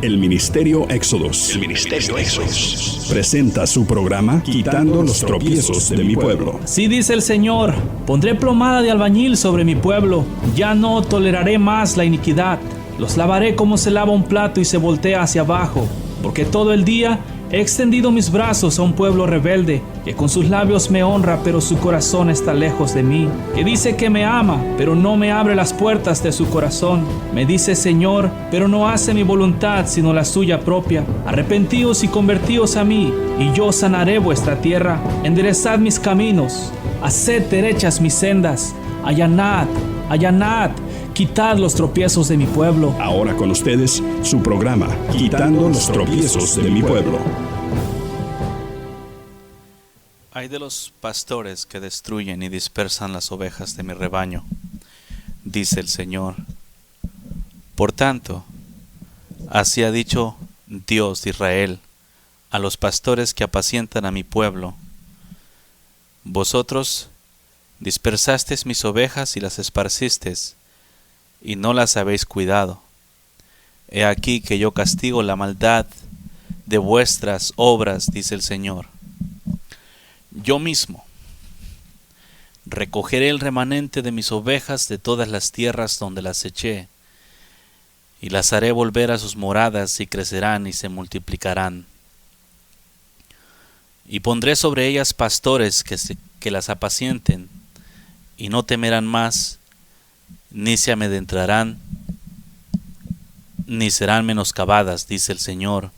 El Ministerio Éxodos presenta su programa Quitando los tropiezos de mi pueblo. Así dice el Señor: pondré plomada de albañil sobre mi pueblo, ya no toleraré más la iniquidad. Los lavaré como se lava un plato y se voltea hacia abajo, porque todo el día he extendido mis brazos a un pueblo rebelde, que con sus labios me honra, pero su corazón está lejos de mí, que dice que me ama, pero no me abre las puertas de su corazón. Me dice Señor, pero no hace mi voluntad, sino la suya propia. Arrepentíos y convertíos a mí, y yo sanaré vuestra tierra. Enderezad mis caminos, haced derechas mis sendas. Allanad, allanad, quitad los tropiezos de mi pueblo. Ahora con ustedes, su programa Quitando los tropiezos de mi pueblo. Ay de los pastores que destruyen y dispersan las ovejas de mi rebaño, dice el Señor. Por tanto, así ha dicho Dios de Israel a los pastores que apacientan a mi pueblo: vosotros dispersasteis mis ovejas y las esparcisteis, y no las habéis cuidado. He aquí que yo castigo la maldad de vuestras obras, dice el Señor. Yo mismo recogeré el remanente de mis ovejas de todas las tierras donde las eché, y las haré volver a sus moradas, y crecerán y se multiplicarán. Y pondré sobre ellas pastores que las apacienten, y no temerán más, ni se amedrentarán, ni serán menoscabadas, dice el Señor.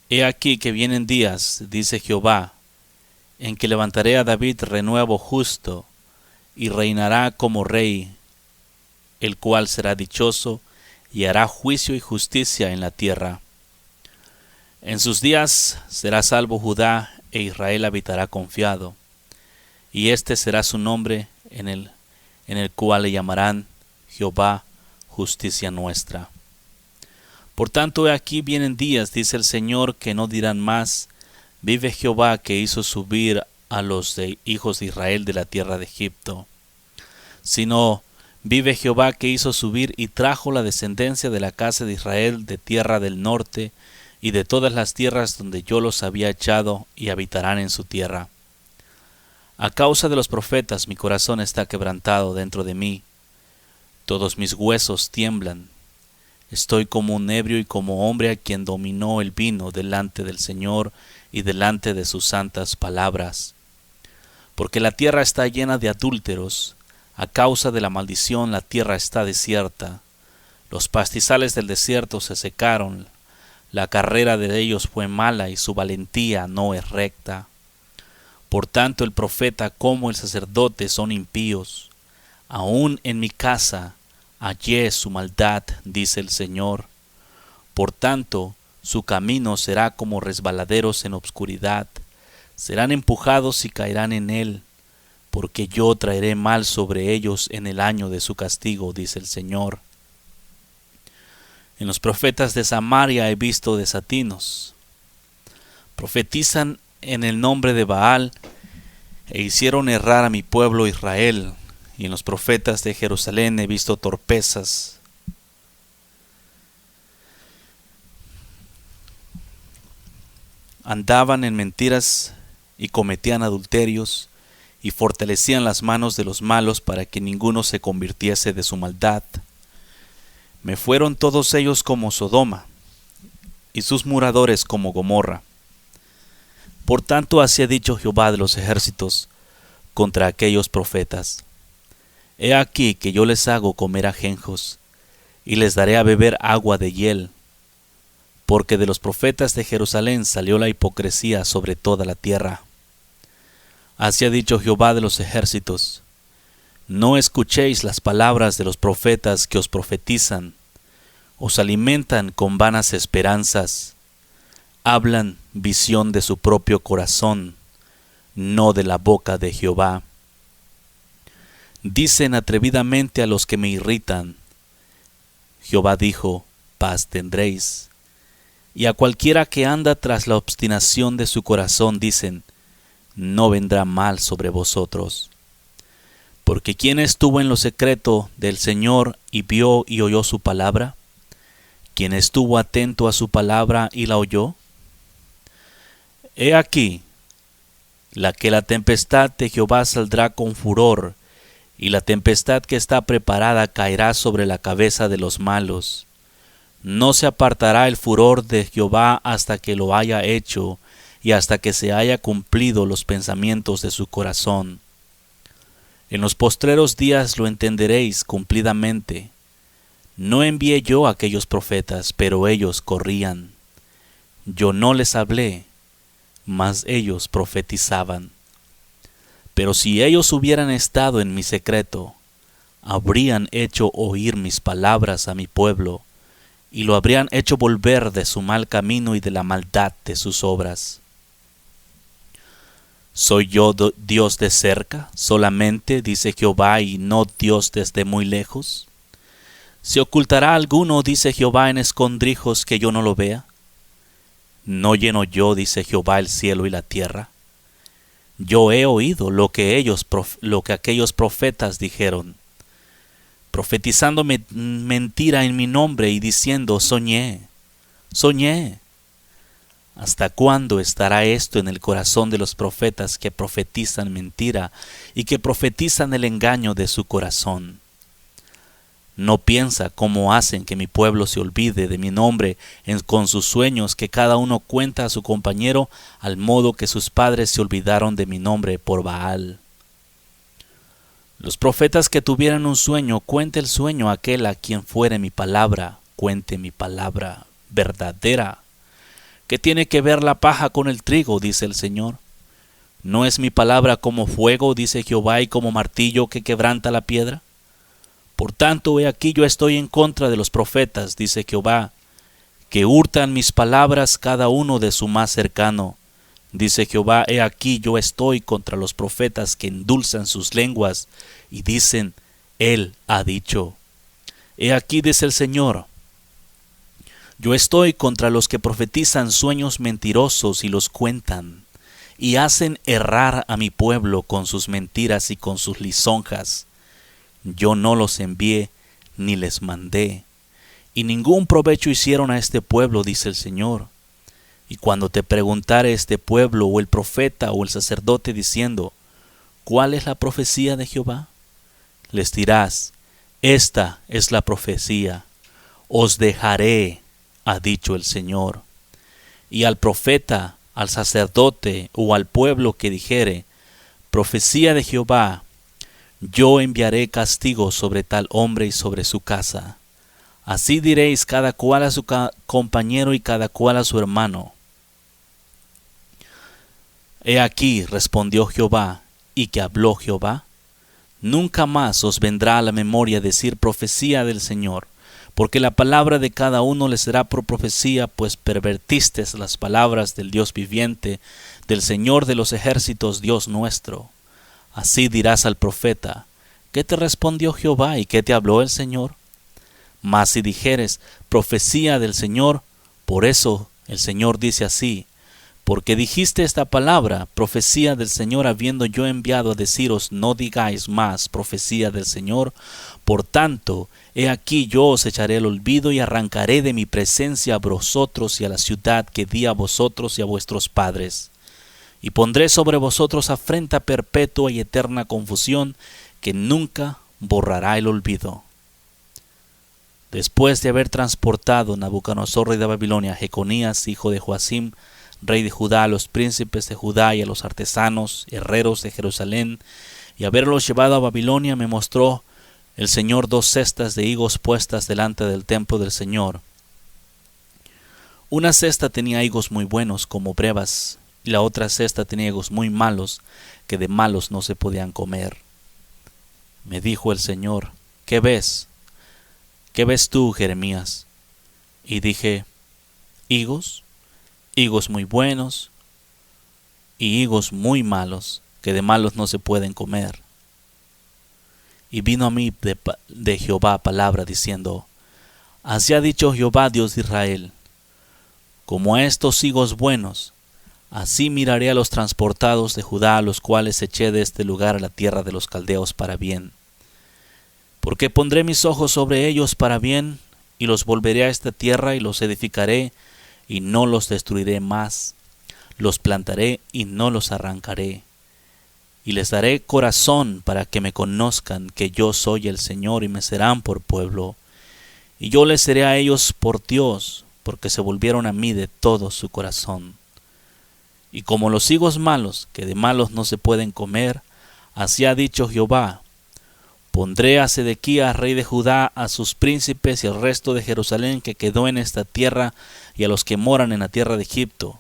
He aquí que vienen días, dice Jehová, en que levantaré a David renuevo justo, y reinará como rey, el cual será dichoso, y hará juicio y justicia en la tierra. En sus días será salvo Judá, e Israel habitará confiado, y este será su nombre en el cual le llamarán Jehová, justicia nuestra. Por tanto, he aquí vienen días, dice el Señor, que no dirán más: vive Jehová, que hizo subir a los hijos de Israel de la tierra de Egipto, sino: vive Jehová, que hizo subir y trajo la descendencia de la casa de Israel de tierra del norte y de todas las tierras donde yo los había echado, y habitarán en su tierra. A causa de los profetas mi corazón está quebrantado dentro de mí, todos mis huesos tiemblan. Estoy como un ebrio y como hombre a quien dominó el vino delante del Señor y delante de sus santas palabras. Porque la tierra está llena de adúlteros, a causa de la maldición la tierra está desierta. Los pastizales del desierto se secaron, la carrera de ellos fue mala y su valentía no es recta. Por tanto el profeta como el sacerdote son impíos. Aún en mi casa hallé su maldad, dice el Señor. Por tanto su camino será como resbaladeros en obscuridad. Serán empujados y caerán en él, porque yo traeré mal sobre ellos en el año de su castigo, dice el Señor. En los profetas de Samaria he visto desatinos. Profetizan en el nombre de Baal, e hicieron errar a mi pueblo Israel. Y en los profetas de Jerusalén he visto torpezas. Andaban en mentiras y cometían adulterios, y fortalecían las manos de los malos para que ninguno se convirtiese de su maldad. Me fueron todos ellos como Sodoma, y sus moradores como Gomorra. Por tanto, así ha dicho Jehová de los ejércitos contra aquellos profetas: he aquí que yo les hago comer ajenjos, y les daré a beber agua de hiel, porque de los profetas de Jerusalén salió la hipocresía sobre toda la tierra. Así ha dicho Jehová de los ejércitos: no escuchéis las palabras de los profetas que os profetizan, os alimentan con vanas esperanzas. Hablan visión de su propio corazón, no de la boca de Jehová. Dicen atrevidamente a los que me irritan: Jehová dijo, paz tendréis. Y a cualquiera que anda tras la obstinación de su corazón dicen: no vendrá mal sobre vosotros. Porque ¿quién estuvo en lo secreto del Señor y vio y oyó su palabra? quien estuvo atento a su palabra y la oyó? He aquí, la tempestad de Jehová saldrá con furor, y la tempestad que está preparada caerá sobre la cabeza de los malos. No se apartará el furor de Jehová hasta que lo haya hecho, y hasta que se haya cumplido los pensamientos de su corazón. En los postreros días lo entenderéis cumplidamente. No envié yo a aquellos profetas, pero ellos corrían. Yo no les hablé, mas ellos profetizaban. Pero si ellos hubieran estado en mi secreto, habrían hecho oír mis palabras a mi pueblo, y lo habrían hecho volver de su mal camino y de la maldad de sus obras. ¿Soy yo Dios de cerca solamente, dice Jehová, y no Dios desde muy lejos? ¿Se ocultará alguno, dice Jehová, en escondrijos que yo no lo vea? ¿No lleno yo, dice Jehová, el cielo y la tierra? Yo he oído lo que aquellos profetas dijeron, profetizando mentira en mi nombre y diciendo, soñé. ¿Hasta cuándo estará esto en el corazón de los profetas que profetizan mentira y que profetizan el engaño de su corazón? No piensa cómo hacen que mi pueblo se olvide de mi nombre con sus sueños, que cada uno cuenta a su compañero al modo que sus padres se olvidaron de mi nombre por Baal. Los profetas que tuvieran un sueño, cuente el sueño aquel a quien fuere mi palabra, cuente mi palabra verdadera. ¿Qué tiene que ver la paja con el trigo?, dice el Señor. ¿No es mi palabra como fuego, dice Jehová, y como martillo que quebranta la piedra? Por tanto, he aquí yo estoy en contra de los profetas, dice Jehová, que hurtan mis palabras cada uno de su más cercano. Dice Jehová, he aquí yo estoy contra los profetas que endulzan sus lenguas y dicen, Él ha dicho. He aquí, dice el Señor, yo estoy contra los que profetizan sueños mentirosos y los cuentan, y hacen errar a mi pueblo con sus mentiras y con sus lisonjas. Yo no los envié ni les mandé, y ningún provecho hicieron a este pueblo, dice el Señor. Y cuando te preguntare este pueblo, o el profeta, o el sacerdote, diciendo, ¿cuál es la profecía de Jehová?, les dirás, esta es la profecía, os dejaré, ha dicho el Señor. Y al profeta, al sacerdote, o al pueblo que dijere, profecía de Jehová, yo enviaré castigo sobre tal hombre y sobre su casa. Así diréis cada cual a su compañero y cada cual a su hermano. He aquí, respondió Jehová, y que habló Jehová, nunca más os vendrá a la memoria decir profecía del Señor, porque la palabra de cada uno le será por profecía, pues pervertisteis las palabras del Dios viviente, del Señor de los ejércitos, Dios nuestro. Así dirás al profeta, ¿qué te respondió Jehová y qué te habló el Señor? Mas si dijeres, profecía del Señor, por eso el Señor dice así, porque dijiste esta palabra, profecía del Señor, habiendo yo enviado a deciros, no digáis más profecía del Señor, por tanto, he aquí yo os echaré el olvido y arrancaré de mi presencia a vosotros y a la ciudad que di a vosotros y a vuestros padres. Y pondré sobre vosotros afrenta perpetua y eterna confusión, que nunca borrará el olvido. Después de haber transportado Nabucodonosor, rey de Babilonia, a Jeconías, hijo de Joacim, rey de Judá, a los príncipes de Judá y a los artesanos, herreros de Jerusalén, y haberlos llevado a Babilonia, me mostró el Señor 2 cestas de higos puestas delante del templo del Señor. Una cesta tenía higos muy buenos como brevas, y la otra cesta tenía higos muy malos, que de malos no se podían comer. Me dijo el Señor, ¿qué ves? ¿Qué ves tú, Jeremías? Y dije, higos muy buenos y higos muy malos, que de malos no se pueden comer. Y vino a mí de Jehová palabra diciendo, así ha dicho Jehová, Dios de Israel, como a estos higos buenos, así miraré a los transportados de Judá, a los cuales eché de este lugar a la tierra de los caldeos para bien. Porque pondré mis ojos sobre ellos para bien, y los volveré a esta tierra y los edificaré y no los destruiré más. Los plantaré y no los arrancaré. Y les daré corazón para que me conozcan que yo soy el Señor, y me serán por pueblo. Y yo les seré a ellos por Dios, porque se volvieron a mí de todo su corazón. Y como los higos malos, que de malos no se pueden comer, así ha dicho Jehová: pondré a Sedequías, rey de Judá, a sus príncipes y al resto de Jerusalén que quedó en esta tierra, y a los que moran en la tierra de Egipto.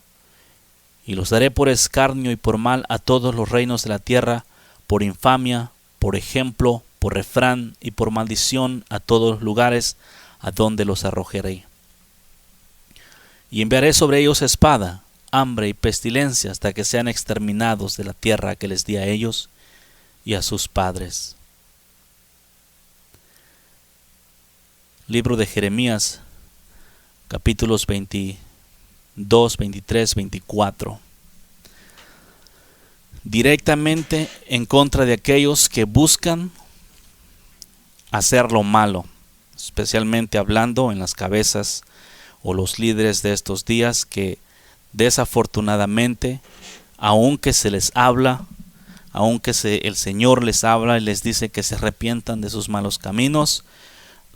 Y los daré por escarnio y por mal a todos los reinos de la tierra, por infamia, por ejemplo, por refrán y por maldición a todos los lugares a donde los arrojaré. Y enviaré sobre ellos espada, hambre y pestilencia hasta que sean exterminados de la tierra que les di a ellos y a sus padres. Libro de Jeremías, capítulos 22, 23, 24. Directamente en contra de aquellos que buscan hacer lo malo, especialmente hablando en las cabezas o los líderes de estos días que desafortunadamente, aunque se les habla, el Señor les habla y les dice que se arrepientan de sus malos caminos,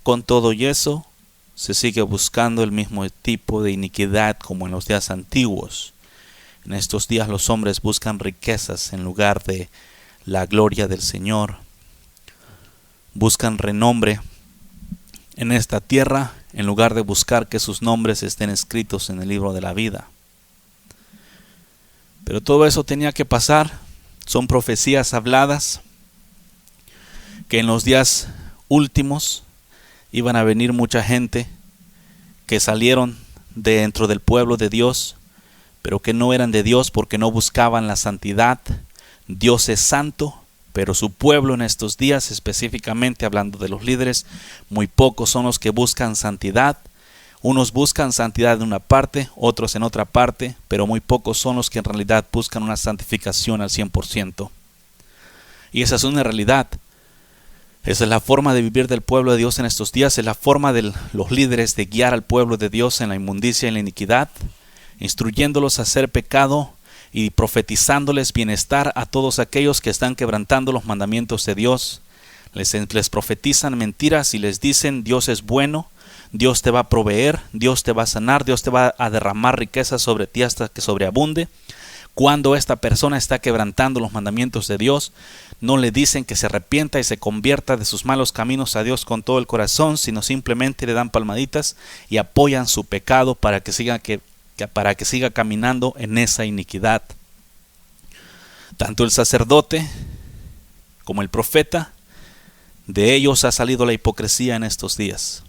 con todo y eso se sigue buscando el mismo tipo de iniquidad como en los días antiguos. En estos días los hombres buscan riquezas en lugar de la gloria del Señor. Buscan renombre en esta tierra en lugar de buscar que sus nombres estén escritos en el libro de la vida. Pero todo eso tenía que pasar. Son profecías habladas que en los días últimos iban a venir mucha gente que salieron de dentro del pueblo de Dios, pero que no eran de Dios porque no buscaban la santidad. Dios es santo, pero su pueblo en estos días, específicamente hablando de los líderes, muy pocos son los que buscan santidad. Unos buscan santidad en una parte, otros en otra parte, pero muy pocos son los que en realidad buscan una santificación al 100%. Y esa es una realidad. Esa es la forma de vivir del pueblo de Dios en estos días. Es la forma de los líderes de guiar al pueblo de Dios en la inmundicia y en la iniquidad, instruyéndolos a hacer pecado y profetizándoles bienestar a todos aquellos que están quebrantando los mandamientos de Dios. Les profetizan mentiras y les dicen: Dios es bueno, Dios te va a proveer, Dios te va a sanar, Dios te va a derramar riquezas sobre ti hasta que sobreabunde. Cuando esta persona está quebrantando los mandamientos de Dios, no le dicen que se arrepienta y se convierta de sus malos caminos a Dios con todo el corazón, sino simplemente le dan palmaditas y apoyan su pecado para que siga caminando en esa iniquidad. Tanto el sacerdote como el profeta, de ellos ha salido la hipocresía en estos días.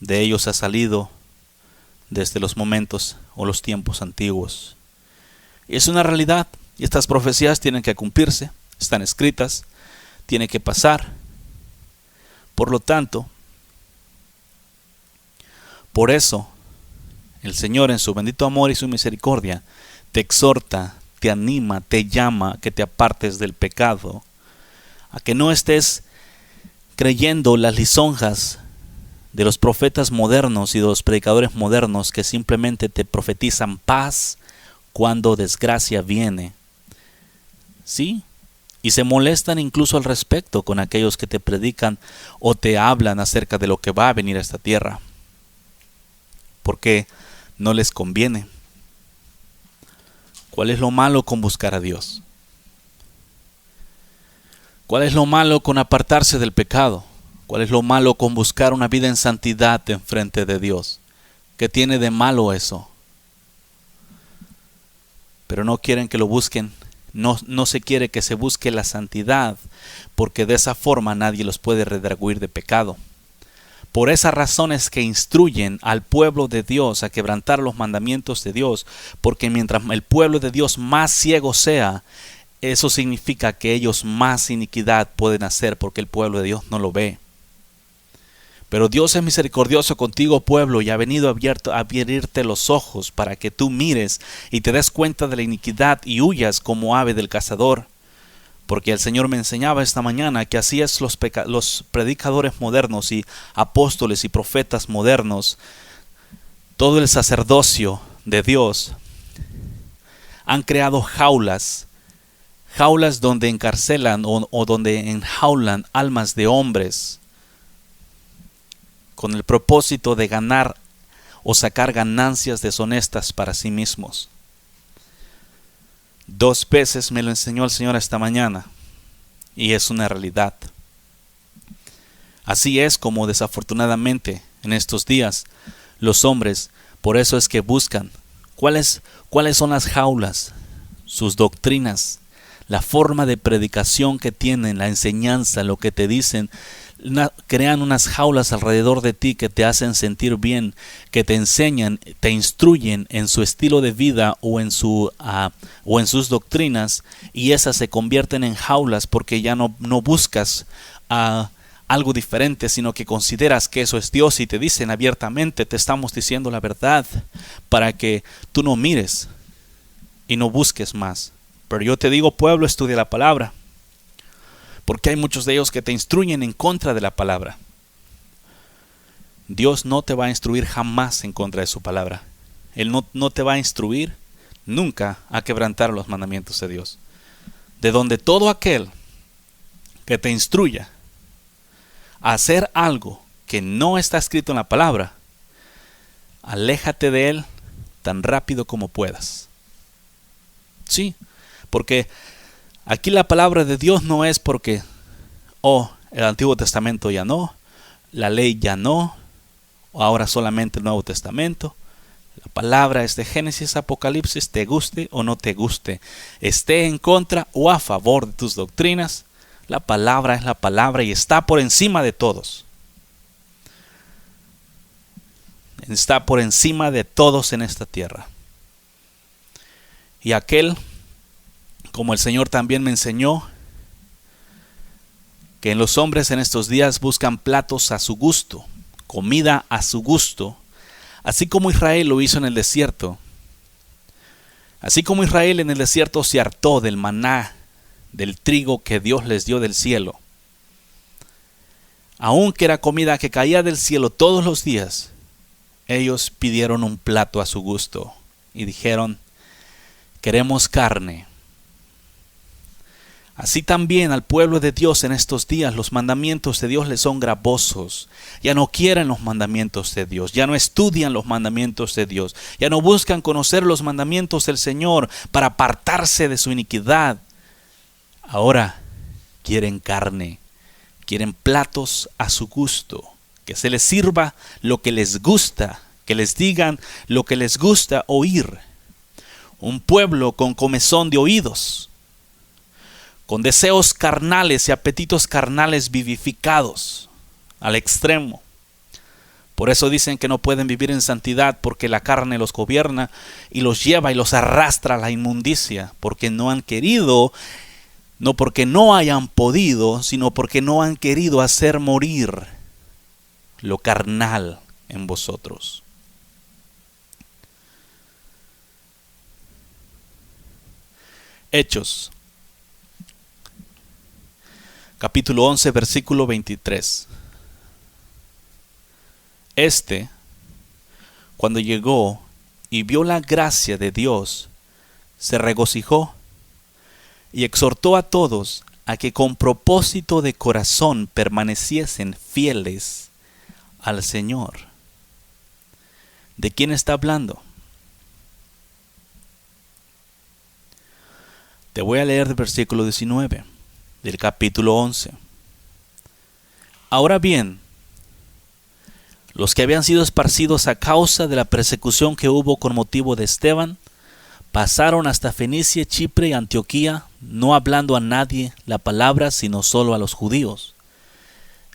De ellos ha salido desde los momentos o los tiempos antiguos. Y es una realidad, y estas profecías tienen que cumplirse, están escritas, tiene que pasar. Por lo tanto, por eso, el Señor en su bendito amor y su misericordia te exhorta, te anima, te llama a que te apartes del pecado, a que no estés creyendo las lisonjas de los profetas modernos y de los predicadores modernos que simplemente te profetizan paz cuando desgracia viene. ¿Sí? Y se molestan incluso al respecto con aquellos que te predican o te hablan acerca de lo que va a venir a esta tierra, porque no les conviene. ¿Cuál es lo malo con buscar a Dios? ¿Cuál es lo malo con apartarse del pecado? ¿Cuál es lo malo con buscar una vida en santidad en frente de Dios? ¿Qué tiene de malo eso? Pero no quieren que lo busquen. No se quiere que se busque la santidad, porque de esa forma nadie los puede redarguir de pecado. Por esa razón es que instruyen al pueblo de Dios a quebrantar los mandamientos de Dios, porque mientras el pueblo de Dios más ciego sea, eso significa que ellos más iniquidad pueden hacer, porque el pueblo de Dios no lo ve. Pero Dios es misericordioso contigo, pueblo, y ha venido a abrirte los ojos para que tú mires y te des cuenta de la iniquidad y huyas como ave del cazador. Porque el Señor me enseñaba esta mañana que así es los predicadores modernos y apóstoles y profetas modernos, todo el sacerdocio de Dios, han creado jaulas donde encarcelan o donde enjaulan almas de hombres con el propósito de ganar o sacar ganancias deshonestas para sí mismos. 2 veces me lo enseñó el Señor esta mañana y es una realidad. Así es como desafortunadamente en estos días los hombres, por eso es que buscan cuáles son las jaulas, sus doctrinas, la forma de predicación que tienen, la enseñanza, lo que te dicen. Crean unas jaulas alrededor de ti que te hacen sentir bien, que te enseñan, te instruyen en su estilo de vida o en sus doctrinas, y esas se convierten en jaulas porque ya no buscas algo diferente, sino que consideras que eso es Dios y te dicen abiertamente, te estamos diciendo la verdad para que tú no mires y no busques más. Pero yo te digo, pueblo, estudia la palabra. Porque hay muchos de ellos que te instruyen en contra de la palabra. Dios no te va a instruir jamás en contra de su palabra. Él no te va a instruir nunca a quebrantar los mandamientos de Dios. De donde todo aquel que te instruya a hacer algo que no está escrito en la palabra, aléjate de él tan rápido como puedas. Sí, porque aquí la palabra de Dios no es porque, el Antiguo Testamento ya no, la ley ya no, ahora solamente el Nuevo Testamento. La palabra es de Génesis, Apocalipsis, te guste o no te guste, esté en contra o a favor de tus doctrinas. La palabra es la palabra y está por encima de todos. Está por encima de todos en esta tierra. Y aquel, como el Señor también me enseñó, que en los hombres en estos días buscan platos a su gusto, comida a su gusto, así como Israel lo hizo en el desierto. Así como Israel en el desierto se hartó del maná, del trigo que Dios les dio del cielo, aunque era comida que caía del cielo todos los días, ellos pidieron un plato a su gusto y dijeron, queremos carne. Así también al pueblo de Dios en estos días los mandamientos de Dios les son gravosos. Ya no quieren los mandamientos de Dios, ya no estudian los mandamientos de Dios, ya no buscan conocer los mandamientos del Señor para apartarse de su iniquidad. Ahora quieren carne, quieren platos a su gusto, que se les sirva lo que les gusta, que les digan lo que les gusta oír. Un pueblo con comezón de oídos, con deseos carnales y apetitos carnales vivificados al extremo. Por eso dicen que no pueden vivir en santidad, porque la carne los gobierna y los lleva y los arrastra a la inmundicia, porque no han querido, no porque no hayan podido, sino porque no han querido hacer morir lo carnal en vosotros. Hechos capítulo 11, versículo 23. Cuando llegó y vio la gracia de Dios, se regocijó y exhortó a todos a que con propósito de corazón permaneciesen fieles al Señor. ¿De quién está hablando? Te voy a leer el versículo 19 del capítulo 11. Ahora bien, los que habían sido esparcidos a causa de la persecución que hubo con motivo de Esteban, pasaron hasta Fenicia, Chipre y Antioquía, no hablando a nadie la palabra, sino solo a los judíos.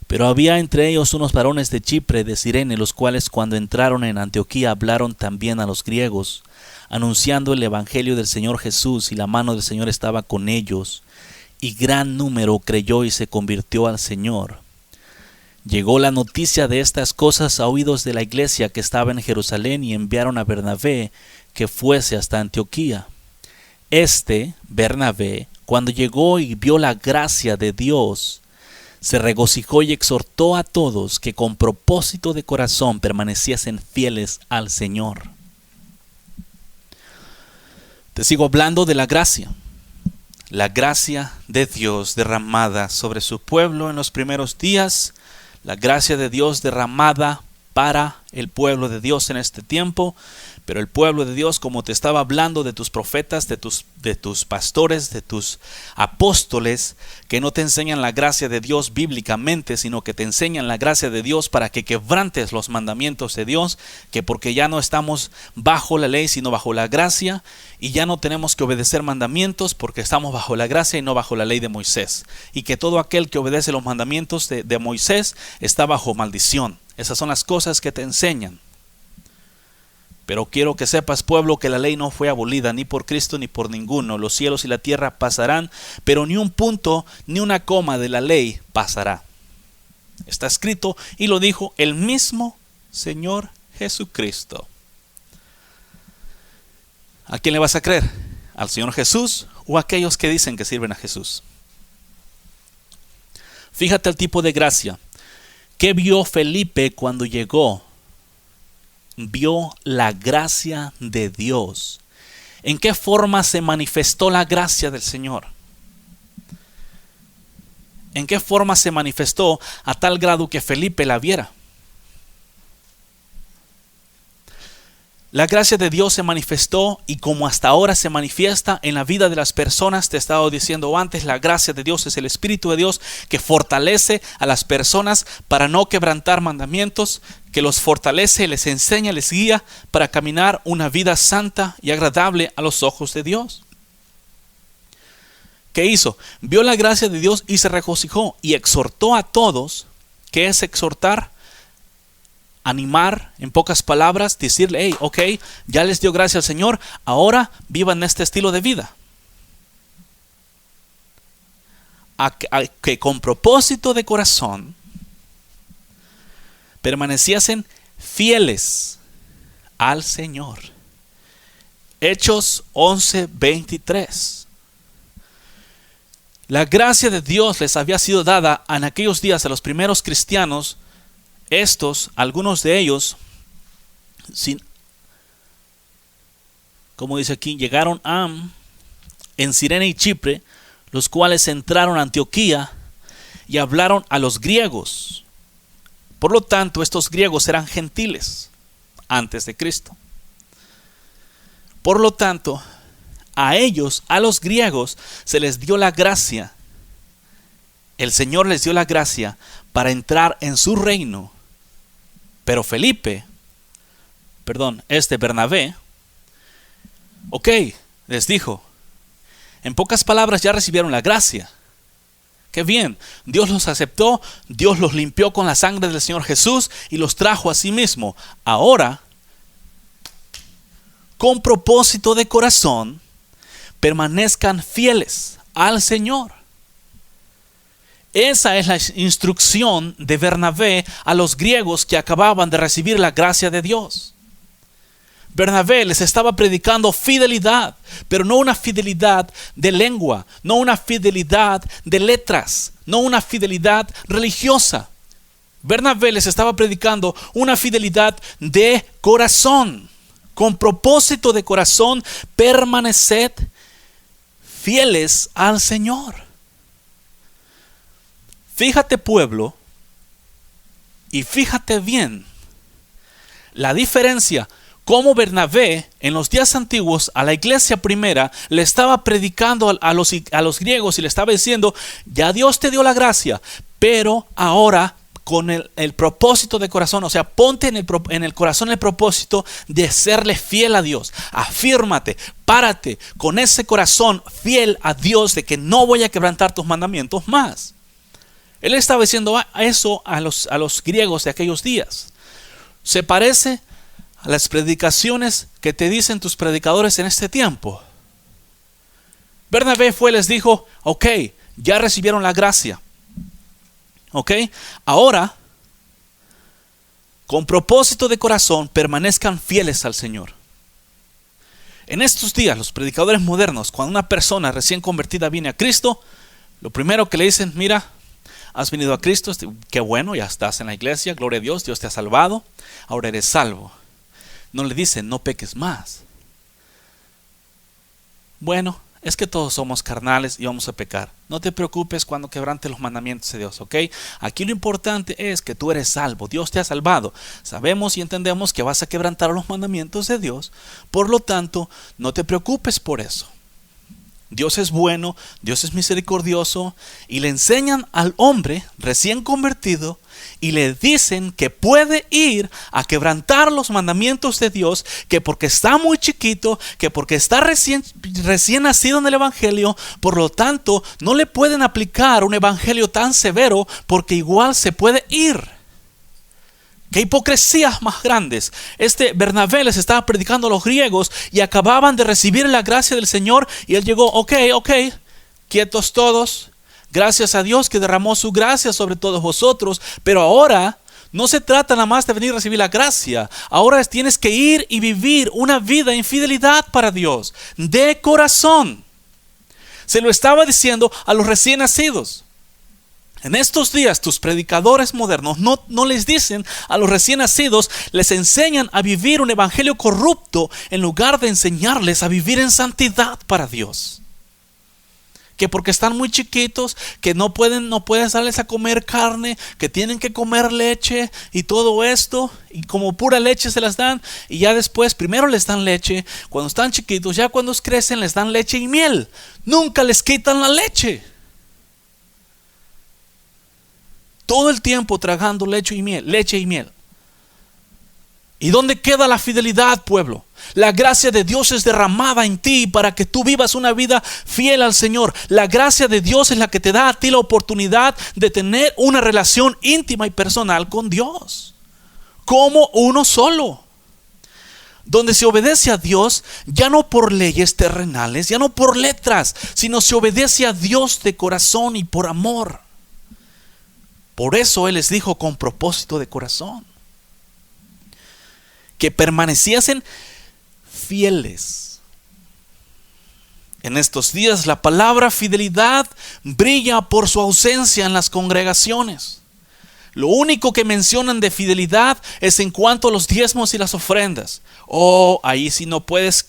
Pero había entre ellos unos varones de Chipre, de Cirene, los cuales cuando entraron en Antioquía hablaron también a los griegos, anunciando el evangelio del Señor Jesús, y la mano del Señor estaba con ellos, y gran número creyó y se convirtió al Señor. Llegó la noticia de estas cosas a oídos de la iglesia que estaba en Jerusalén, y enviaron a Bernabé que fuese hasta Antioquía. Bernabé, Cuando llegó y vio la gracia de Dios, se regocijó y exhortó a todos que con propósito de corazón permaneciesen fieles al Señor. Te sigo hablando de la gracia de Dios derramada sobre su pueblo en los primeros días, la gracia de Dios derramada para el pueblo de Dios en este tiempo. Pero el pueblo de Dios, como te estaba hablando de tus profetas, de tus pastores, de tus apóstoles, que no te enseñan la gracia de Dios bíblicamente, sino que te enseñan la gracia de Dios para que quebrantes los mandamientos de Dios, que porque ya no estamos bajo la ley, sino bajo la gracia, y ya no tenemos que obedecer mandamientos porque estamos bajo la gracia y no bajo la ley de Moisés, y que todo aquel que obedece los mandamientos de Moisés está bajo maldición. Esas son las cosas que te enseñan. Pero quiero que sepas, pueblo, que la ley no fue abolida ni por Cristo ni por ninguno. Los cielos y la tierra pasarán, pero ni un punto ni una coma de la ley pasará. Está escrito y lo dijo el mismo Señor Jesucristo. ¿A quién le vas a creer? ¿Al Señor Jesús o a aquellos que dicen que sirven a Jesús? Fíjate el tipo de gracia. ¿Qué vio Felipe cuando llegó? Vio la gracia de Dios. ¿En qué forma se manifestó la gracia del Señor? ¿En qué forma se manifestó a tal grado que Felipe la viera? La gracia de Dios se manifestó, y como hasta ahora se manifiesta en la vida de las personas. Te he estado diciendo antes, la gracia de Dios es el Espíritu de Dios que fortalece a las personas para no quebrantar mandamientos, que los fortalece, les enseña, les guía para caminar una vida santa y agradable a los ojos de Dios. ¿Qué hizo? Vio la gracia de Dios y se regocijó y exhortó a todos. ¿Qué es exhortar? Animar, en pocas palabras, decirle, hey, ok, ya les dio gracia al Señor, ahora vivan este estilo de vida. A que con propósito de corazón permaneciesen fieles al Señor. Hechos 11:23. La gracia de Dios les había sido dada en aquellos días a los primeros cristianos. Algunos de ellos, como dice aquí, llegaron en Cirene y Chipre, los cuales entraron a Antioquía y hablaron a los griegos. Por lo tanto, estos griegos eran gentiles antes de Cristo. Por lo tanto, a ellos, a los griegos, se les dio la gracia. El Señor les dio la gracia para entrar en su reino. Pero Bernabé, ok, les dijo, en pocas palabras ya recibieron la gracia. Qué bien, Dios los aceptó, Dios los limpió con la sangre del Señor Jesús y los trajo a sí mismo. Ahora, con propósito de corazón, permanezcan fieles al Señor. Esa es la instrucción de Bernabé a los griegos que acababan de recibir la gracia de Dios. Bernabé les estaba predicando fidelidad, pero no una fidelidad de lengua, no una fidelidad de letras, no una fidelidad religiosa. Bernabé les estaba predicando una fidelidad de corazón. Con propósito de corazón, permaneced fieles al Señor. Fíjate, pueblo, y fíjate bien la diferencia. Como Bernabé en los días antiguos a la iglesia primera le estaba predicando a los griegos y le estaba diciendo, ya Dios te dio la gracia, pero ahora con el propósito de corazón, o sea, ponte en el corazón el propósito de serle fiel a Dios. Afírmate, párate con ese corazón fiel a Dios de que no voy a quebrantar tus mandamientos más. Él estaba diciendo eso a los griegos de aquellos días. Se parece a las predicaciones que te dicen tus predicadores en este tiempo. Bernabé les dijo, ok, ya recibieron la gracia. Ok, ahora, con propósito de corazón, permanezcan fieles al Señor. En estos días, los predicadores modernos, cuando una persona recién convertida viene a Cristo, lo primero que le dicen: mira, has venido a Cristo, qué bueno, ya estás en la iglesia, gloria a Dios, Dios te ha salvado, ahora eres salvo. No le dicen: no peques más. Bueno, es que todos somos carnales y vamos a pecar. No te preocupes cuando quebrante los mandamientos de Dios, ¿ok? Aquí lo importante es que tú eres salvo, Dios te ha salvado. Sabemos y entendemos que vas a quebrantar los mandamientos de Dios, por lo tanto, no te preocupes por eso. Dios es bueno, Dios es misericordioso, y le enseñan al hombre recién convertido y le dicen que puede ir a quebrantar los mandamientos de Dios, que porque está muy chiquito, que porque está recién nacido en el evangelio, por lo tanto no le pueden aplicar un evangelio tan severo porque igual se puede ir. ¡Qué hipocresías más grandes! Bernabé les estaba predicando a los griegos y acababan de recibir la gracia del Señor, y él llegó: ok, quietos todos, gracias a Dios que derramó su gracia sobre todos vosotros, pero ahora no se trata nada más de venir a recibir la gracia, ahora tienes que ir y vivir una vida en fidelidad para Dios, de corazón. Se lo estaba diciendo a los recién nacidos. En estos días tus predicadores modernos no les dicen a los recién nacidos, les enseñan a vivir un evangelio corrupto en lugar de enseñarles a vivir en santidad para Dios. Que porque están muy chiquitos, que no pueden darles a comer carne, que tienen que comer leche y todo esto, y como pura leche se las dan, y ya después primero les dan leche cuando están chiquitos, ya cuando crecen les dan leche y miel. Nunca les quitan la leche. Todo el tiempo tragando leche y miel. ¿Y dónde queda la fidelidad, pueblo? La gracia de Dios es derramada en ti para que tú vivas una vida fiel al Señor. La gracia de Dios es la que te da a ti la oportunidad de tener una relación íntima y personal con Dios, como uno solo, donde se obedece a Dios ya no por leyes terrenales, ya no por letras, sino se obedece a Dios de corazón y por amor. Por eso Él les dijo con propósito de corazón que permaneciesen fieles. En estos días la palabra fidelidad brilla por su ausencia en las congregaciones. Lo único que mencionan de fidelidad es en cuanto a los diezmos y las ofrendas. Ahí sí no puedes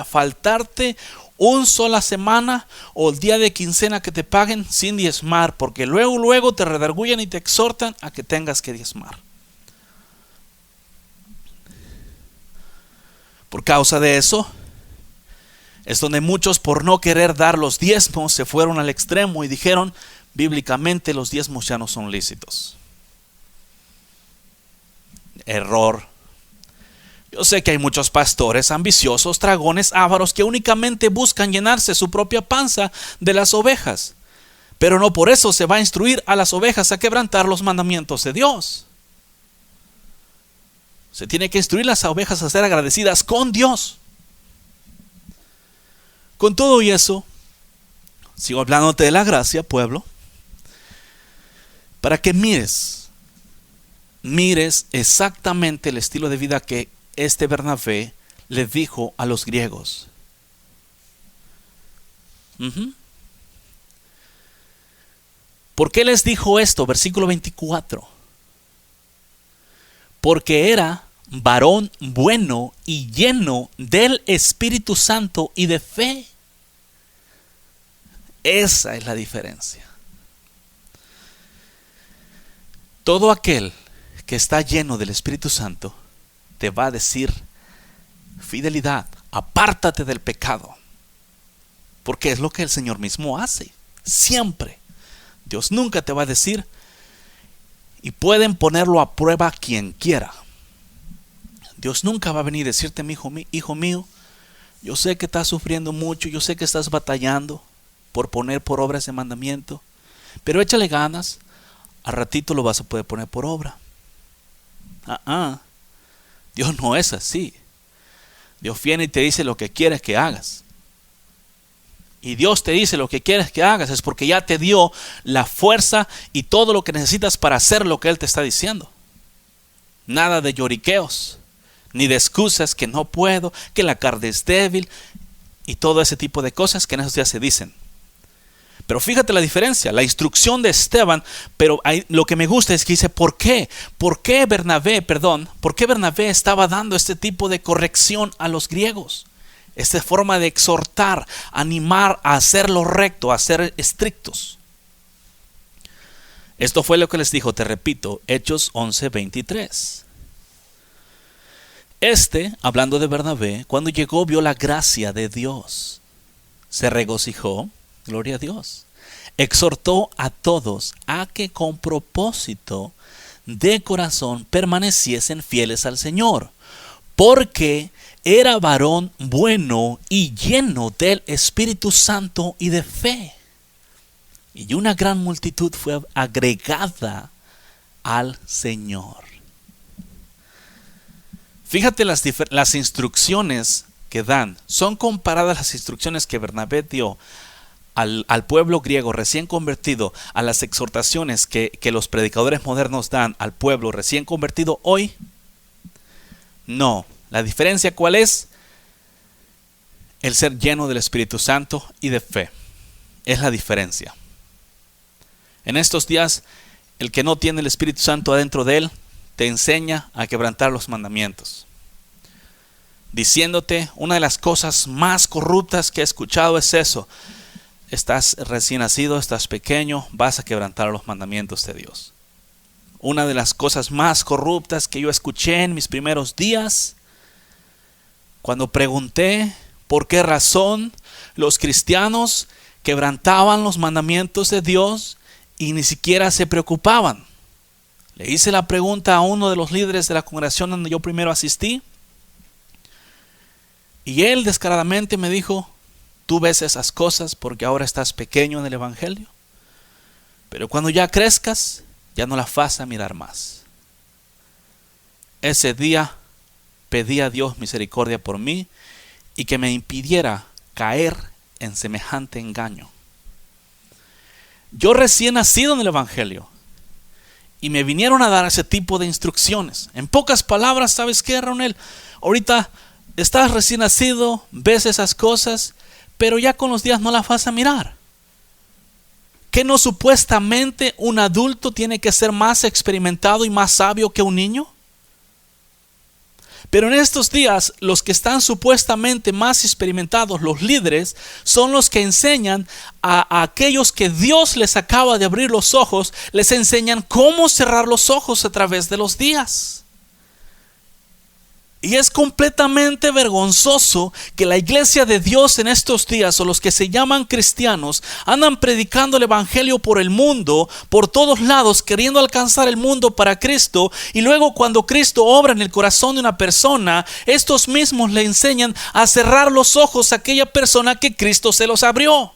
faltarte una sola semana o el día de quincena que te paguen sin diezmar, porque luego te redargullan y te exhortan a que tengas que diezmar. Por causa de eso es donde muchos, por no querer dar los diezmos, se fueron al extremo y dijeron: bíblicamente los diezmos ya no son lícitos. Error. Yo sé que hay muchos pastores ambiciosos, dragones, ávaros, que únicamente buscan llenarse su propia panza de las ovejas, pero no por eso se va a instruir a las ovejas a quebrantar los mandamientos de Dios. Se tiene que instruir las ovejas a ser agradecidas con Dios. Con todo y eso, sigo hablándote de la gracia, pueblo, para que mires exactamente el estilo de vida que Bernabé le dijo a los griegos. ¿Por qué les dijo esto? Versículo 24. Porque era varón bueno y lleno del Espíritu Santo y de fe. Esa es la diferencia. Todo aquel que está lleno del Espíritu Santo te va a decir fidelidad, apártate del pecado, porque es lo que el Señor mismo hace, siempre. Dios nunca te va a decir, y pueden ponerlo a prueba quien quiera, Dios nunca va a venir a decirte: hijo mío, yo sé que estás sufriendo mucho, yo sé que estás batallando por poner por obra ese mandamiento, pero échale ganas, al ratito lo vas a poder poner por obra. Dios no es así. Dios viene y te dice lo que quieres que hagas. Y Dios te dice lo que quieres que hagas es porque ya te dio la fuerza y todo lo que necesitas para hacer lo que Él te está diciendo. Nada de lloriqueos, ni de excusas que no puedo, que la carne es débil y todo ese tipo de cosas que en esos días se dicen. Pero fíjate la diferencia, la instrucción de Esteban, pero lo que me gusta es que dice, ¿por qué? ¿Por qué Bernabé estaba dando este tipo de corrección a los griegos? Esta forma de exhortar, animar a hacer lo recto, a ser estrictos. Esto fue lo que les dijo, te repito, Hechos 11:23. Hablando de Bernabé, cuando llegó vio la gracia de Dios. Se regocijó, gloria a Dios. Exhortó a todos a que con propósito de corazón permaneciesen fieles al Señor, porque era varón bueno y lleno del Espíritu Santo y de fe. Y una gran multitud fue agregada al Señor. Fíjate las instrucciones que dan. Son comparadas las instrucciones que Bernabé dio al pueblo griego recién convertido, a las exhortaciones que los predicadores modernos dan al pueblo recién convertido hoy. No. ¿La diferencia cuál es? El ser lleno del Espíritu Santo y de fe. Es la diferencia. En estos días, el que no tiene el Espíritu Santo adentro de él, te enseña a quebrantar los mandamientos. Diciéndote, una de las cosas más corruptas que he escuchado es eso. Estás recién nacido, estás pequeño, vas a quebrantar los mandamientos de Dios. Una de las cosas más corruptas que yo escuché en mis primeros días, cuando pregunté por qué razón los cristianos quebrantaban los mandamientos de Dios y ni siquiera se preocupaban. Le hice la pregunta a uno de los líderes de la congregación donde yo primero asistí, y él descaradamente me dijo, tú ves esas cosas porque ahora estás pequeño en el evangelio, pero cuando ya crezcas ya no las vas a mirar más. Ese día pedí a Dios misericordia por mí y que me impidiera caer en semejante engaño. Yo recién nacido en el evangelio y me vinieron a dar ese tipo de instrucciones. En pocas palabras, ¿sabes qué, Ronel? Ahorita estás recién nacido, ves esas cosas, pero ya con los días no las vas a mirar. ¿Que no supuestamente un adulto tiene que ser más experimentado y más sabio que un niño? Pero en estos días, los que están supuestamente más experimentados, los líderes, son los que enseñan a aquellos que Dios les acaba de abrir los ojos, les enseñan cómo cerrar los ojos a través de los días. Y es completamente vergonzoso que la iglesia de Dios en estos días, o los que se llaman cristianos, andan predicando el evangelio por el mundo, por todos lados, queriendo alcanzar el mundo para Cristo, y luego cuando Cristo obra en el corazón de una persona, estos mismos le enseñan a cerrar los ojos a aquella persona que Cristo se los abrió.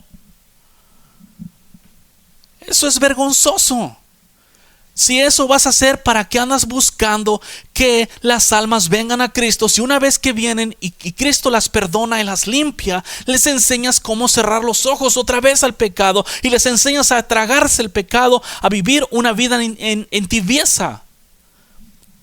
Eso es vergonzoso. Si eso vas a hacer, ¿para qué andas buscando que las almas vengan a Cristo? Si una vez que vienen y Cristo las perdona y las limpia, les enseñas cómo cerrar los ojos otra vez al pecado y les enseñas a tragarse el pecado, a vivir una vida en tibieza.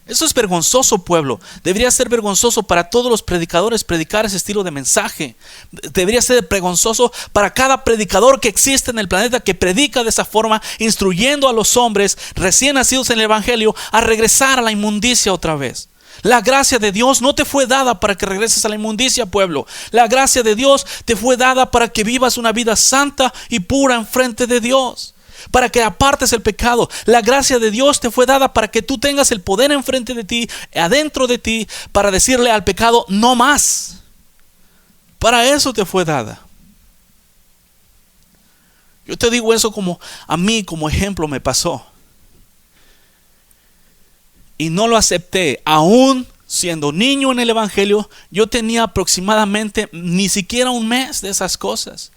Eso es vergonzoso, pueblo. Debería ser vergonzoso para todos los predicadores predicar ese estilo de mensaje. Debería ser vergonzoso para cada predicador que existe en el planeta que predica de esa forma, instruyendo a los hombres recién nacidos en el evangelio a regresar a la inmundicia otra vez. La gracia de Dios no te fue dada para que regreses a la inmundicia, pueblo. La gracia de Dios te fue dada para que vivas una vida santa y pura en frente de Dios, para que apartes el pecado. La gracia de Dios te fue dada para que tú tengas el poder enfrente de ti, adentro de ti, para decirle al pecado no más. Para eso te fue dada. Yo te digo eso como a mí, como ejemplo, me pasó. Y no lo acepté. Aún siendo niño en el evangelio, yo tenía aproximadamente ni siquiera un mes de esas cosas.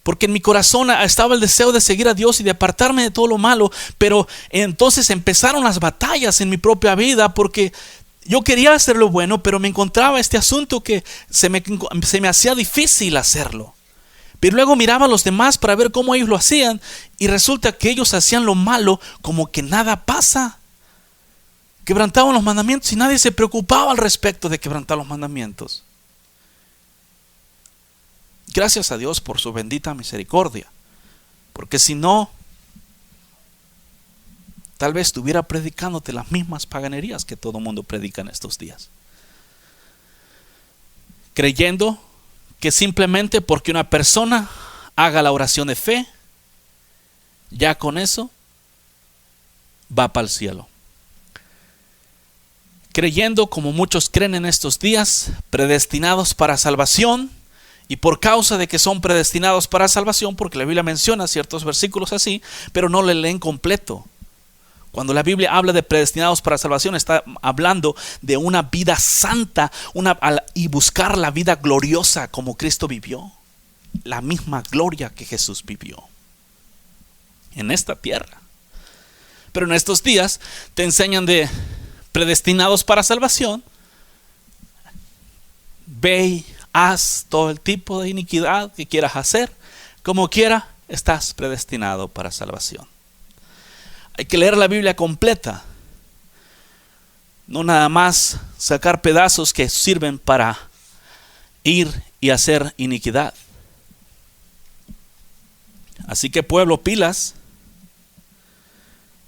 Porque en mi corazón estaba el deseo de seguir a Dios y de apartarme de todo lo malo. Pero entonces empezaron las batallas en mi propia vida, porque yo quería hacer lo bueno, pero me encontraba este asunto que se me hacía difícil hacerlo. Pero luego miraba a los demás para ver cómo ellos lo hacían, y resulta que ellos hacían lo malo como que nada pasa. quebrantaban los mandamientos y nadie se preocupaba al respecto de quebrantar los mandamientos. Gracias a Dios por su bendita misericordia, porque si no, tal vez estuviera predicándote las mismas paganerías que todo el mundo predica en estos días, creyendo que simplemente porque una persona haga la oración de fe, ya con eso va para el cielo. Creyendo, como muchos creen en estos días, predestinados para salvación, y por causa de que son predestinados para salvación, porque la Biblia menciona ciertos versículos así, pero no le leen completo. Cuando la Biblia habla de predestinados para salvación, está hablando de una vida santa y buscar la vida gloriosa como Cristo vivió, la misma gloria que Jesús vivió en esta tierra. Pero en estos días te enseñan de predestinados para salvación. Ve y haz todo el tipo de iniquidad que quieras hacer, como quiera, estás predestinado para salvación. Hay que leer la Biblia completa, no nada más sacar pedazos que sirven para ir y hacer iniquidad. Así que, pueblo, pilas,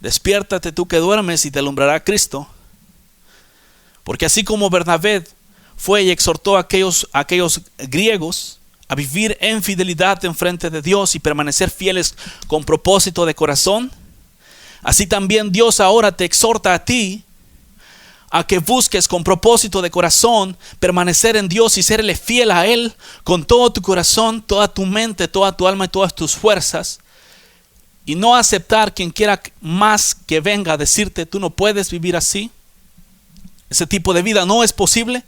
despiértate tú que duermes y te alumbrará Cristo. Porque así como Bernabé fue y exhortó a aquellos griegos a vivir en fidelidad en frente de Dios y permanecer fieles con propósito de corazón, así también Dios ahora te exhorta a ti a que busques con propósito de corazón permanecer en Dios y serle fiel a Él con todo tu corazón, toda tu mente, toda tu alma y todas tus fuerzas, y no aceptar quien quiera más que venga a decirte tú no puedes vivir así. Ese tipo de vida no es posible.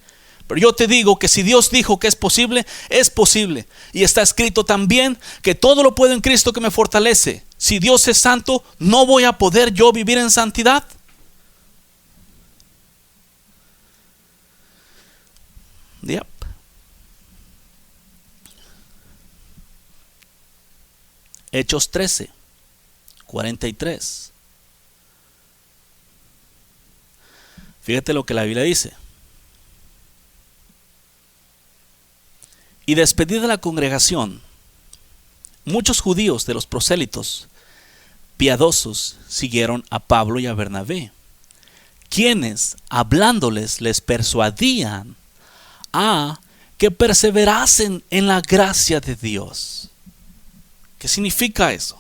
Pero yo te digo que si Dios dijo que es posible, es posible. Y está escrito también que todo lo puedo en Cristo que me fortalece. Si Dios es santo, ¿no voy a poder yo vivir en santidad? Yep. Hechos 13, 43. Fíjate lo que la Biblia dice. Y despedida la congregación, muchos judíos de los prosélitos piadosos siguieron a Pablo y a Bernabé, quienes hablándoles les persuadían a que perseverasen en la gracia de Dios. ¿Qué significa eso?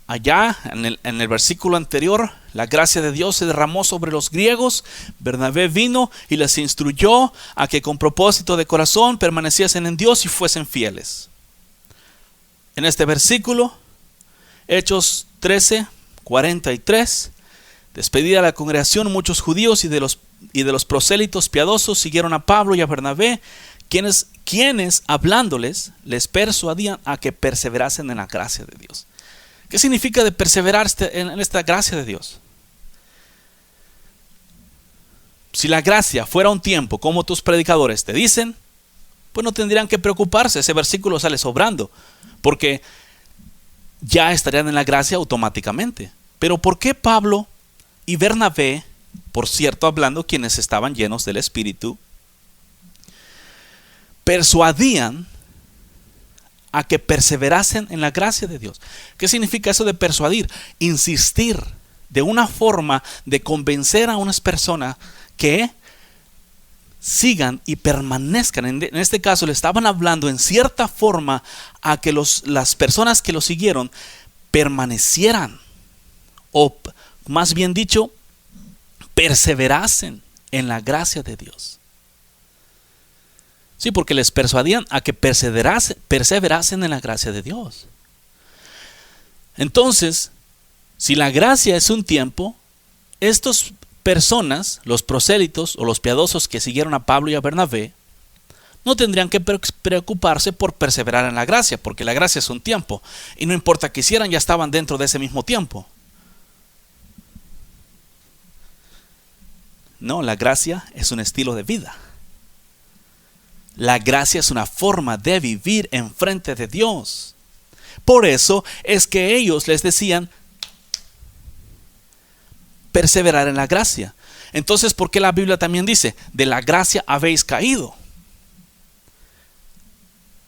Allá en el versículo anterior, la gracia de Dios se derramó sobre los griegos. Bernabé vino y les instruyó a que con propósito de corazón permaneciesen en Dios y fuesen fieles. En este versículo, Hechos 13, 43, despedida la congregación, muchos judíos y de los prosélitos piadosos siguieron a Pablo y a Bernabé, quienes hablándoles les persuadían a que perseverasen en la gracia de Dios. ¿Qué significa de perseverar en esta gracia de Dios? Si la gracia fuera un tiempo, como tus predicadores te dicen, pues no tendrían que preocuparse. Ese versículo sale sobrando, porque ya estarían en la gracia automáticamente. Pero ¿por qué Pablo y Bernabé, por cierto hablando, quienes estaban llenos del Espíritu, persuadían a que perseverasen en la gracia de Dios? ¿Qué significa eso de persuadir? Insistir de una forma de convencer a unas personas que sigan y permanezcan. En este caso le estaban hablando en cierta forma a que las personas que lo siguieron permanecieran, o más bien dicho, perseverasen en la gracia de Dios. Sí, porque les persuadían a que perseverasen en la gracia de Dios. Entonces, si la gracia es un tiempo, estas personas, los prosélitos o los piadosos que siguieron a Pablo y a Bernabé, no tendrían que preocuparse por perseverar en la gracia, porque la gracia es un tiempo, y no importa que hicieran, ya estaban dentro de ese mismo tiempo. No, la gracia es un estilo de vida. La gracia es una forma de vivir en frente de Dios. Por eso es que ellos les decían, perseverar en la gracia. Entonces, ¿por qué la Biblia también dice, de la gracia habéis caído?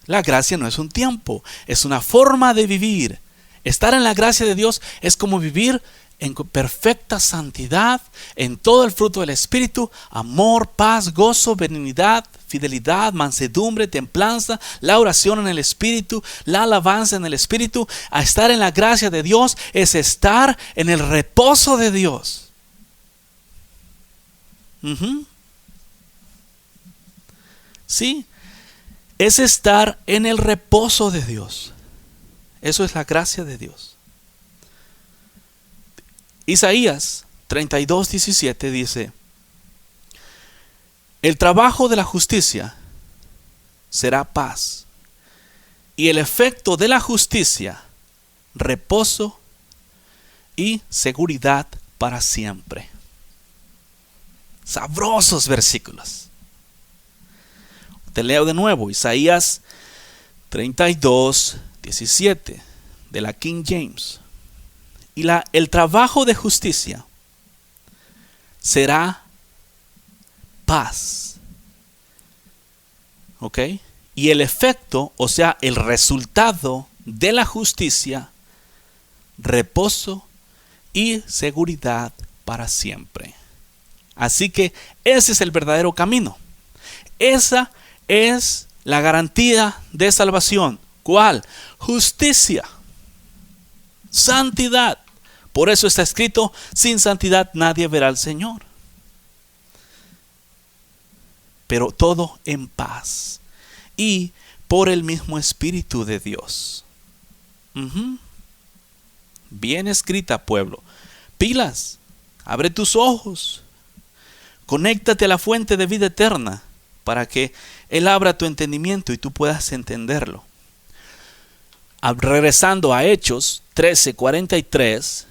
La gracia no es un tiempo, es una forma de vivir. Estar en la gracia de Dios es como vivir en perfecta santidad, en todo el fruto del Espíritu: amor, paz, gozo, benignidad, fidelidad, mansedumbre, templanza, la oración en el Espíritu, la alabanza en el Espíritu. A estar en la gracia de Dios es estar en el reposo de Dios. Sí, es estar en el reposo de Dios. Eso es la gracia de Dios. Isaías 32:17 dice: el trabajo de la justicia será paz, y el efecto de la justicia, reposo y seguridad para siempre. Sabrosos versículos. Te leo de nuevo, Isaías 32:17 de la King James. Y el trabajo de justicia será paz. ¿Ok? Y el efecto, o sea, el resultado de la justicia, reposo y seguridad para siempre. Así que ese es el verdadero camino. Esa es la garantía de salvación. ¿Cuál? Justicia. Santidad. Por eso está escrito: sin santidad nadie verá al Señor. Pero todo en paz y por el mismo Espíritu de Dios. Bien escrita, pueblo. Pilas, abre tus ojos, conéctate a la fuente de vida eterna para que Él abra tu entendimiento y tú puedas entenderlo. Regresando a Hechos 13:43,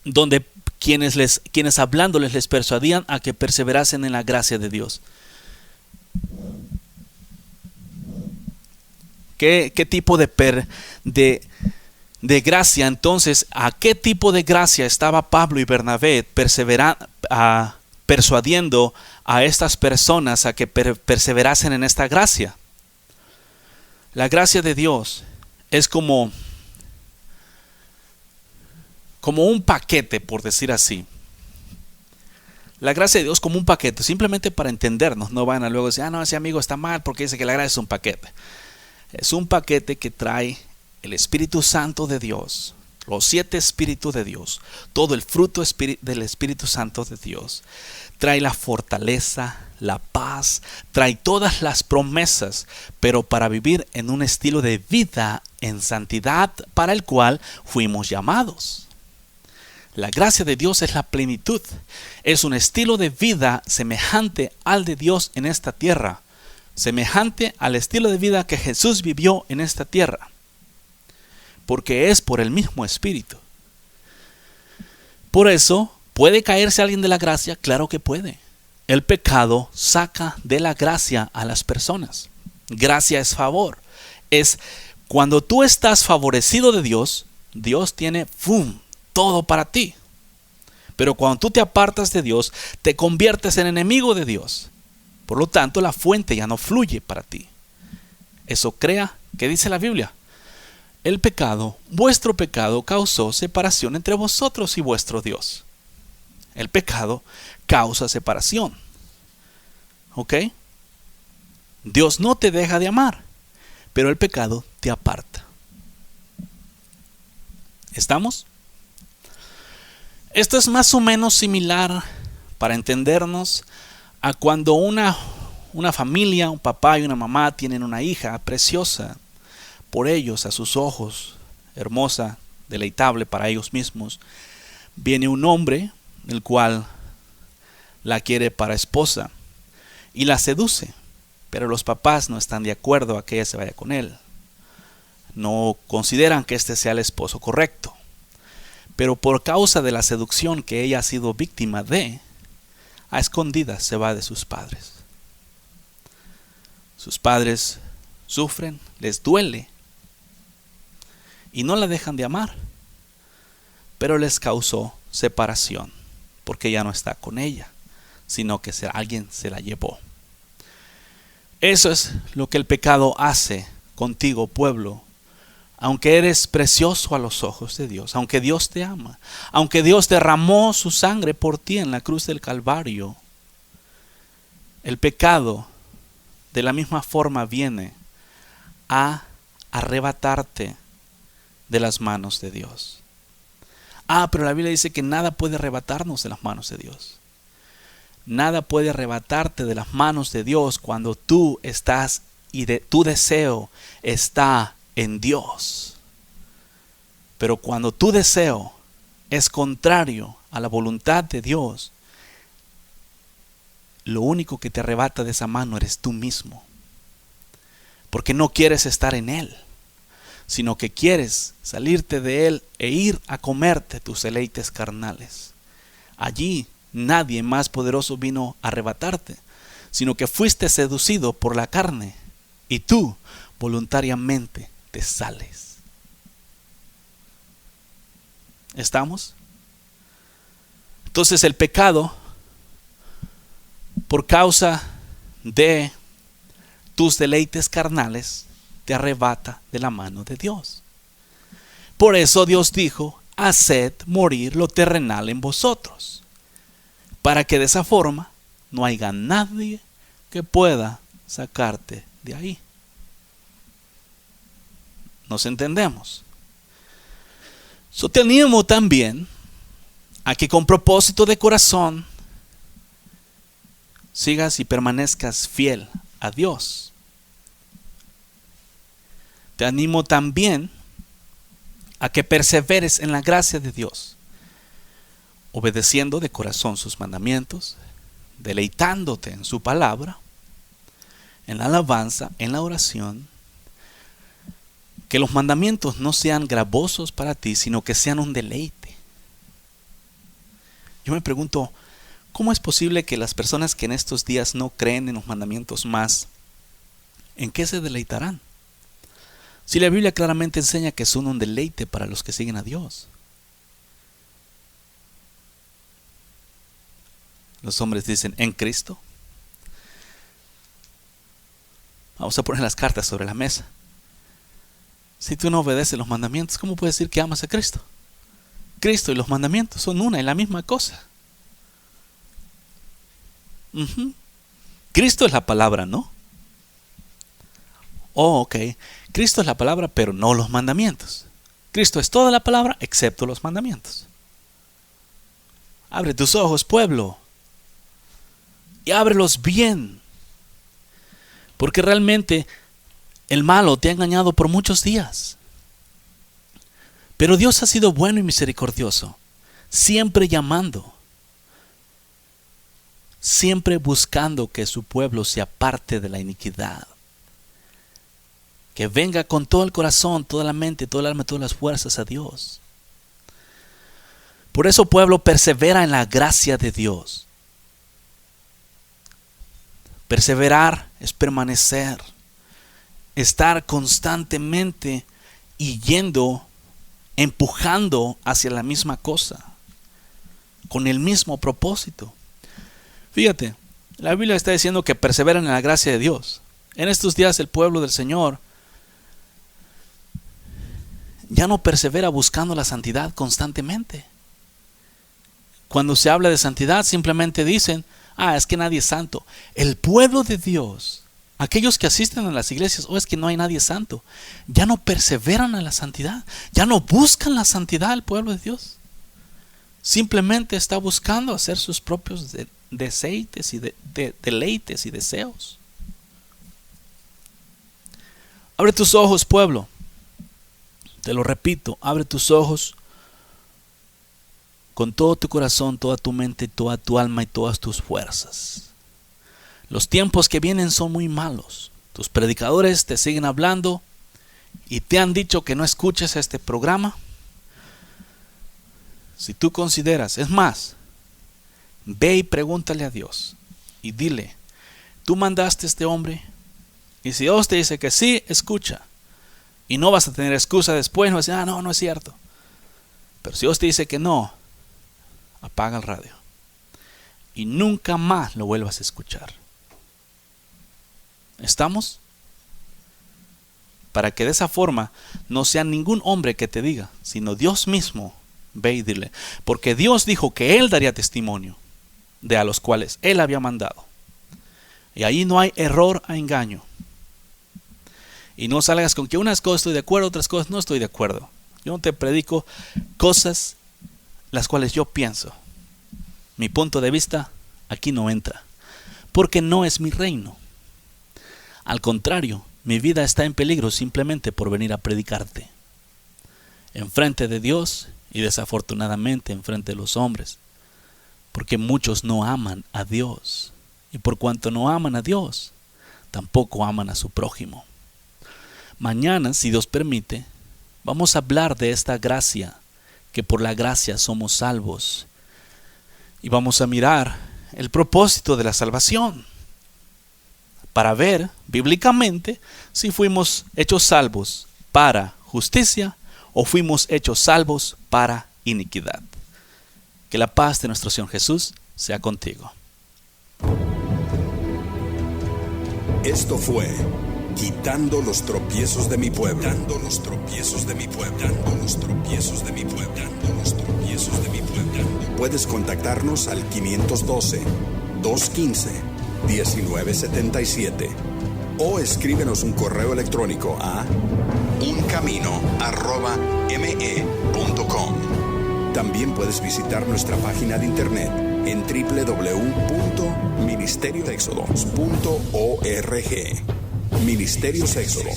donde quienes hablándoles les persuadían a que perseverasen en la gracia de Dios. ¿Qué tipo de gracia entonces? ¿A qué tipo de gracia estaba Pablo y Bernabé persuadiendo a estas personas a que perseverasen en esta gracia? La gracia de Dios es como un paquete, por decir así. La gracia de Dios como un paquete, simplemente para entendernos. No van a luego decir: no, ese amigo está mal porque dice que la gracia es un paquete. Es un paquete que trae el Espíritu Santo de Dios, los 7 Espíritus de Dios, todo el fruto del Espíritu Santo de Dios. Trae la fortaleza, la paz, trae todas las promesas, pero para vivir en un estilo de vida en santidad para el cual fuimos llamados. La gracia de Dios es la plenitud. Es un estilo de vida semejante al de Dios en esta tierra, semejante al estilo de vida que Jesús vivió en esta tierra, porque es por el mismo Espíritu. Por eso, ¿puede caerse alguien de la gracia? Claro que puede. El pecado saca de la gracia a las personas. Gracia es favor. Es cuando tú estás favorecido de Dios, Dios tiene todo para ti. Pero cuando tú te apartas de Dios, te conviertes en enemigo de Dios. Por lo tanto, la fuente ya no fluye para ti. Eso crea, ¿qué dice la Biblia? El pecado, vuestro pecado, causó separación entre vosotros y vuestro Dios. El pecado causa separación. ¿Ok? Dios no te deja de amar, pero el pecado te aparta. ¿Estamos? Esto es más o menos similar, para entendernos, a cuando una familia, un papá y una mamá tienen una hija preciosa por ellos, a sus ojos, hermosa, deleitable para ellos mismos. Viene un hombre, el cual la quiere para esposa y la seduce, pero los papás no están de acuerdo a que ella se vaya con él. No consideran que este sea el esposo correcto, pero por causa de la seducción que ella ha sido víctima de, a escondidas se va de sus padres. Sus padres sufren, les duele y no la dejan de amar, pero les causó separación, porque ya no está con ella, sino que alguien se la llevó. Eso es lo que el pecado hace contigo, pueblo. Aunque eres precioso a los ojos de Dios, aunque Dios te ama, aunque Dios derramó su sangre por ti en la cruz del Calvario, el pecado de la misma forma viene a arrebatarte de las manos de Dios. Pero la Biblia dice que nada puede arrebatarnos de las manos de Dios. Nada puede arrebatarte de las manos de Dios cuando tú estás y tu deseo está en Dios. Pero cuando tu deseo es contrario a la voluntad de Dios, lo único que te arrebata de esa mano eres tú mismo. Porque no quieres estar en Él, sino que quieres salirte de Él e ir a comerte tus deleites carnales. Allí nadie más poderoso vino a arrebatarte, sino que fuiste seducido por la carne y tú voluntariamente te sales. ¿Estamos? Entonces el pecado, por causa de tus deleites carnales, te arrebata de la mano de Dios. Por eso Dios dijo: haced morir lo terrenal en vosotros, para que de esa forma no haya nadie que pueda sacarte de ahí. ¿Nos entendemos? Te animo también a que con propósito de corazón sigas y permanezcas fiel a Dios. Te animo también a que perseveres en la gracia de Dios, obedeciendo de corazón sus mandamientos, deleitándote en su palabra, en la alabanza, en la oración. Que los mandamientos no sean gravosos para ti, sino que sean un deleite. Yo me pregunto, ¿cómo es posible que las personas que en estos días no creen en los mandamientos más, ¿en qué se deleitarán? Si la Biblia claramente enseña que son un deleite para los que siguen a Dios. Los hombres dicen: en Cristo. Vamos a poner las cartas sobre la mesa. Si tú no obedeces los mandamientos, ¿cómo puedes decir que amas a Cristo? Cristo y los mandamientos son una y la misma cosa. Cristo es la palabra, ¿no? Ok. Cristo es la palabra, pero no los mandamientos. Cristo es toda la palabra excepto los mandamientos. Abre tus ojos, pueblo, y ábrelos bien, porque realmente el malo te ha engañado por muchos días. Pero Dios ha sido bueno y misericordioso, siempre llamando, siempre buscando que su pueblo se aparte de la iniquidad, que venga con todo el corazón, toda la mente, toda el alma, todas las fuerzas a Dios. Por eso, pueblo, persevera en la gracia de Dios. Perseverar es permanecer, estar constantemente y empujando hacia la misma cosa, con el mismo propósito. Fíjate, la Biblia está diciendo que perseveren en la gracia de Dios. En estos días el pueblo del Señor ya no persevera buscando la santidad constantemente. Cuando se habla de santidad simplemente dicen: es que nadie es santo. El pueblo de Dios, aquellos que asisten a las iglesias, es que no hay nadie santo, ya no perseveran en la santidad, ya no buscan la santidad el pueblo de Dios. Simplemente está buscando hacer sus propios deleites y deseos. Abre tus ojos, pueblo. Te lo repito, abre tus ojos con todo tu corazón, toda tu mente, toda tu alma y todas tus fuerzas. Los tiempos que vienen son muy malos. Tus predicadores te siguen hablando y te han dicho que no escuches este programa. Si tú consideras, es más, ve y pregúntale a Dios y dile: ¿tú mandaste a este hombre? Y si Dios te dice que sí, escucha. Y no vas a tener excusa después, no vas a decir: no es cierto. Pero si Dios te dice que no, apaga el radio y nunca más lo vuelvas a escuchar. ¿Estamos? Para que de esa forma no sea ningún hombre que te diga, sino Dios mismo. Ve y dile, porque Dios dijo que Él daría testimonio de a los cuales Él había mandado. Y ahí no hay error a engaño. Y no salgas con que unas cosas estoy de acuerdo, otras cosas no estoy de acuerdo. Yo no te predico cosas las cuales yo pienso. Mi punto de vista aquí no entra, porque no es mi reino. Al contrario, mi vida está en peligro simplemente por venir a predicarte. Enfrente de Dios y desafortunadamente enfrente de los hombres. Porque muchos no aman a Dios. Y por cuanto no aman a Dios, tampoco aman a su prójimo. Mañana, si Dios permite, vamos a hablar de esta gracia, que por la gracia somos salvos. Y vamos a mirar el propósito de la salvación, para ver bíblicamente si fuimos hechos salvos para justicia o fuimos hechos salvos para iniquidad. Que la paz de nuestro Señor Jesús sea contigo. Esto fue Quitando los tropiezos de mi pueblo. Quitando los tropiezos de mi pueblo. Quitando los tropiezos de mi pueblo. Quitando los tropiezos de mi pueblo. Puedes contactarnos al 512-215-1977 o escríbenos un correo electrónico a uncamino@me.com. También puedes visitar nuestra página de internet en www.ministeriosexodos.org. Ministerios Éxodo.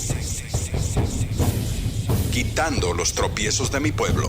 Quitando los tropiezos de mi pueblo.